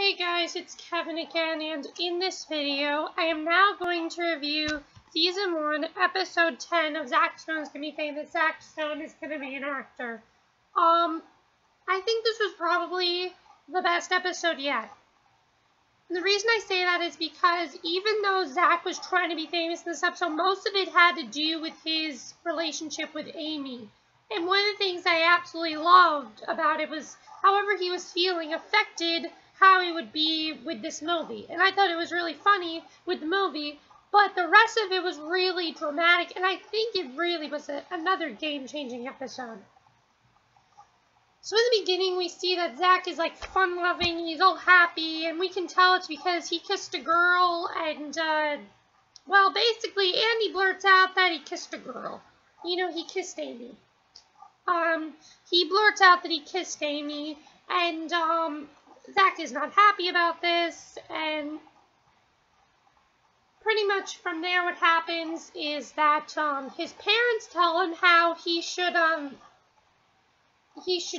Hey guys, it's Kevin again, and in this video, I am now going to review Season 1, Episode 10 of Zach Stone's Gonna Be Famous. Zach Stone is gonna be an actor. I think this was probably the best episode yet. And the reason I say that is because even though Zach was trying to be famous in this episode, most of it had to do with his relationship with Amy. And one of the things I absolutely loved about it was however he was feeling affected how he would be with this movie. And I thought it was really funny with the movie, but the rest of it was really dramatic, and I think it really was another game-changing episode. So in the beginning, we see that Zach is like fun-loving, he's all happy, and we can tell it's because he kissed a girl, and, well, basically, Andy blurts out that he kissed a girl. You know, he kissed Amy. He blurts out that he kissed Amy, and, Zach is not happy about this, and pretty much from there what happens is that his parents tell him how he should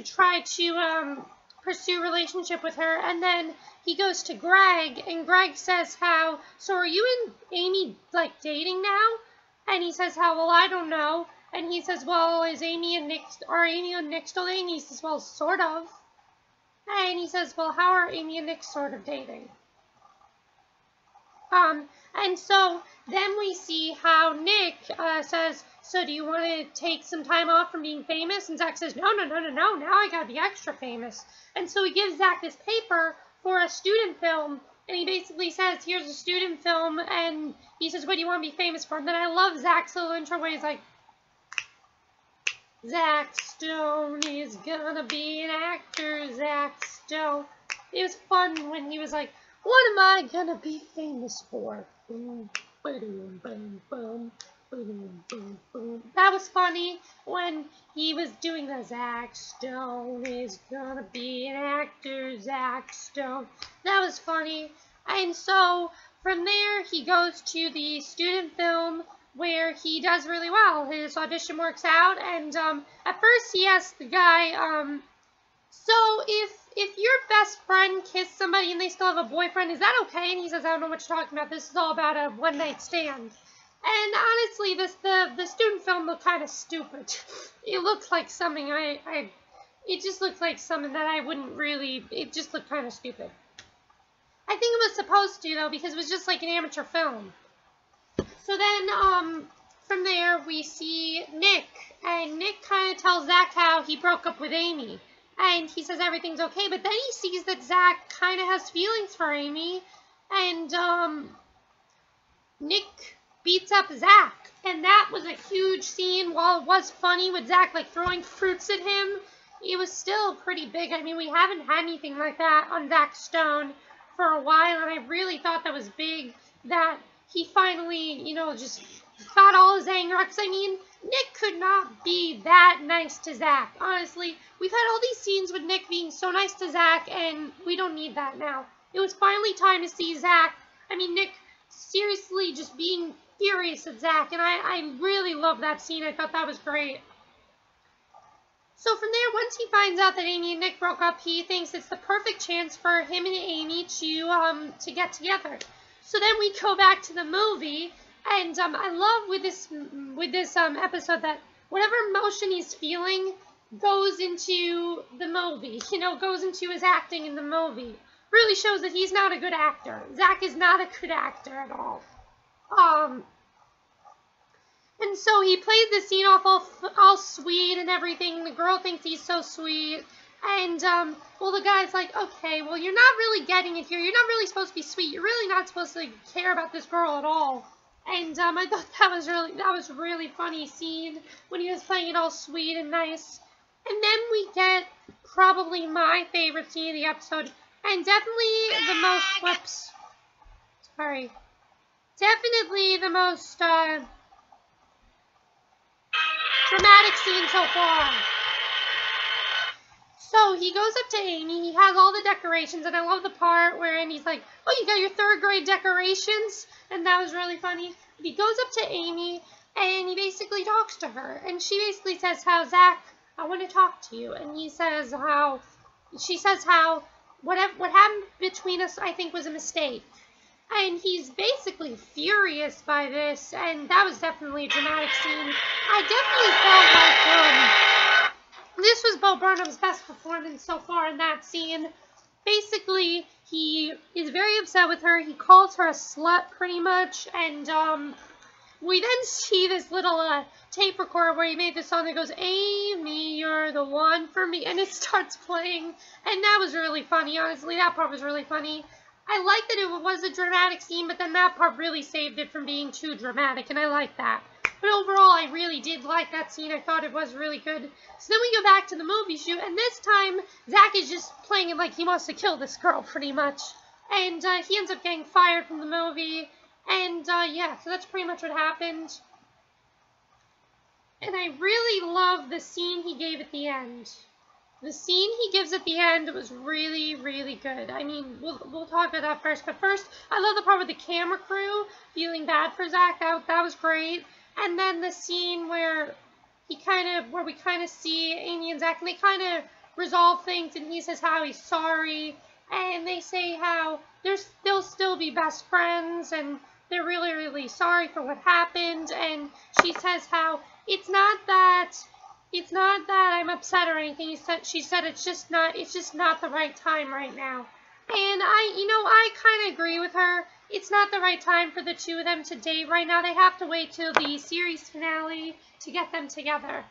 try to pursue a relationship with her, and then he goes to Greg, and Greg says how, so are you and Amy like dating now? And he says how, well, I don't know. And he says, well, are Amy and Nick still dating? He says, well, sort of. And he says, well, how are Amy and Nick sort of dating? And so then we see how Nick says, so do you want to take some time off from being famous? And Zach says, no, now I gotta be extra famous. And so he gives Zach this paper for a student film, and he basically says, here's a student film, and he says, what do you want to be famous for? And then I love Zach's little intro where he's like, Zach Stone is gonna be an actor, Zach Stone. It was fun when he was like, what am I gonna be famous for? Boom, boom, boom, boom, boom, boom, boom. That was funny when he was doing the Zach Stone is gonna be an actor, Zach Stone. That was funny. And so from there he goes to the student film where he does really well. His audition works out, and at first he asks the guy, so if your best friend kissed somebody and they still have a boyfriend, is that okay? And he says, I don't know what you're talking about. This is all about a one-night stand. And honestly, the student film looked kind of stupid. It looked like something it just looked like something that I wouldn't really, it just looked kind of stupid. I think it was supposed to, though, because it was just like an amateur film. So then, from there, we see Nick, and Nick kind of tells Zach how he broke up with Amy, and he says everything's okay, but then he sees that Zach kind of has feelings for Amy, and, Nick beats up Zach, and that was a huge scene. While it was funny with Zach, like, throwing fruits at him, it was still pretty big. I mean, we haven't had anything like that on Zach Stone for a while, and I really thought that was big, that he finally, you know, just got all his anger out. Because, I mean, Nick could not be that nice to Zach. Honestly, we've had all these scenes with Nick being so nice to Zach, and we don't need that now. It was finally time to see Zach, Nick, seriously just being furious at Zach, and I really love that scene. I thought that was great. So from there, once he finds out that Amy and Nick broke up, he thinks it's the perfect chance for him and Amy to get together. So then we go back to the movie, and I love with this episode that whatever emotion he's feeling goes into the movie, you know, goes into his acting in the movie. Really shows that he's not a good actor. Zach is not a good actor at all. And so he plays the scene off all sweet and everything. The girl thinks he's so sweet. And, well, the guy's like, okay, well, you're not really getting it here. You're not really supposed to be sweet. You're really not supposed to care about this girl at all. And, I thought that was a really funny scene when he was playing it all sweet and nice. And then we get probably my favorite scene of the episode, and definitely the most, definitely the most, dramatic scene so far. So he goes up to Amy, he has all the decorations, and I love the part where Amy's like, oh, you got your 3rd grade decorations? And that was really funny. He goes up to Amy, and he basically talks to her, and she basically says how, Zach, I want to talk to you. And she says how what happened between us, I think, was a mistake. And he's basically furious by this, and that was definitely a dramatic scene. I definitely felt like this was Bo Burnham's best performance so far in that scene. Basically, he is very upset with her. He calls her a slut, pretty much, and we then see this little tape recorder where he made this song that goes, "Amy, you're the one for me," and it starts playing, and that was really funny, honestly. That part was really funny. I like that it was a dramatic scene, but then that part really saved it from being too dramatic, and I like that. But overall, I really did like that scene. I thought it was really good. So then we go back to the movie shoot, and this time, Zach is just playing it like he wants to kill this girl, pretty much. And he ends up getting fired from the movie. And, yeah, so that's pretty much what happened. And I really love the scene he gave at the end. The scene he gives at the end was really, really good. I mean, we'll talk about that first. But first, I love the part with the camera crew feeling bad for Zach. That was great. And then the scene where we kind of see Amy and Zach, and they kind of resolve things, and he says how he's sorry, and they say how they'll still be best friends, and they're really, really sorry for what happened. And she says how it's not that I'm upset or anything. She said it's just not the right time right now. And I kind of agree with her. It's not the right time for the two of them to date right now. They have to wait till the series finale to get them together.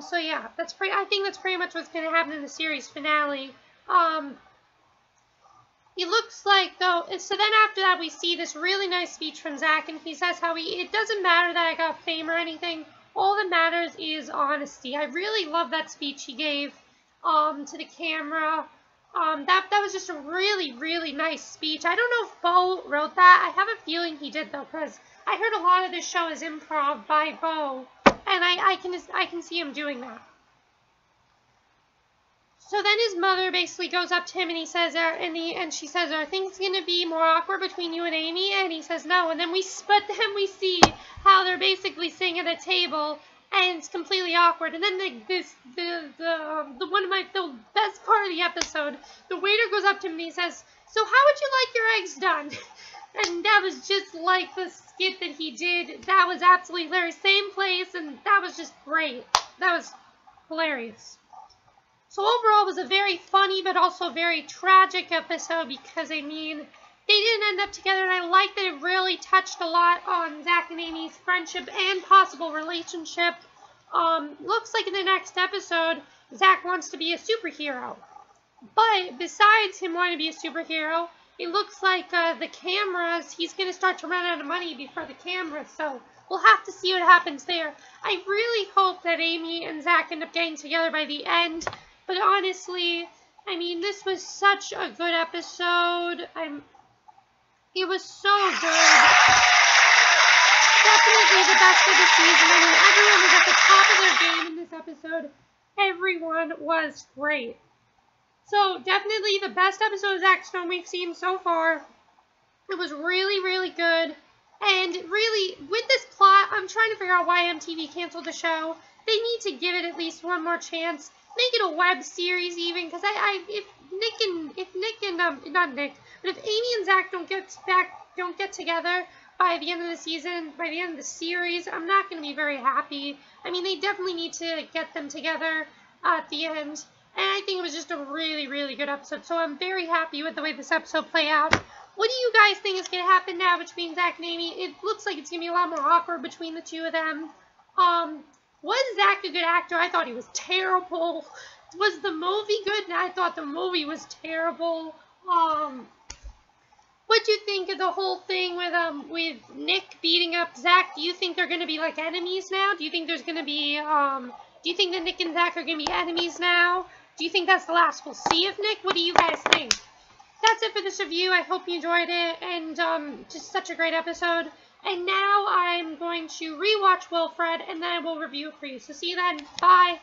So yeah, I think that's pretty much what's going to happen in the series finale. It looks like, though, so then after that we see this really nice speech from Zach, and he says how it doesn't matter that I got fame or anything. All that matters is honesty. I really love that speech he gave to the camera. That was just a really, really nice speech. I don't know if Bo wrote that. I have a feeling he did, though, because I heard a lot of this show is improv by Bo, and I can see him doing that. So then his mother basically goes up to him, and he says, and she says, "Are things going to be more awkward between you and Amy?" And he says, "No." And then we see how they're basically sitting at a table, and it's completely awkward. And then the best part of the episode, the waiter goes up to him and he says, "So how would you like your eggs done?" And that was just like the skit that he did. That was absolutely hilarious. Same place, and that was just great. That was hilarious. So overall, it was a very funny but also very tragic episode because, I mean, they didn't end up together, and I like that it really touched a lot on Zach and Amy's friendship and possible relationship. Looks like in the next episode, Zach wants to be a superhero. But besides him wanting to be a superhero, it looks like the cameras, he's going to start to run out of money before the cameras, so we'll have to see what happens there. I really hope that Amy and Zach end up getting together by the end. But honestly, I mean, this was such a good episode. It was so good. Definitely the best of the season. I mean, everyone was at the top of their game in this episode. Everyone was great. So, definitely the best episode of Zach Stone we've seen so far. It was really, really good. And really, with this plot, I'm trying to figure out why MTV canceled the show. They need to give it at least one more chance. Make it a web series even, because if Amy and Zach don't get together by the end of the season, by the end of the series, I'm not going to be very happy. I mean, they definitely need to get them together at the end, and I think it was just a really, really good episode, so I'm very happy with the way this episode played out. What do you guys think is going to happen now between Zach and Amy? It looks like it's going to be a lot more awkward between the two of them. Was Zach a good actor? I thought he was terrible. Was the movie good? I thought the movie was terrible. What do you think of the whole thing with Nick beating up Zach? Do you think they're going to be like enemies now? Do you think there's going to be, do you think that Nick and Zach are going to be enemies now? Do you think that's the last we'll see of Nick? What do you guys think? That's it for this review. I hope you enjoyed it, and just such a great episode. And now I'm going to rewatch Wilfred, and then I will review it for you. So see you then. Bye.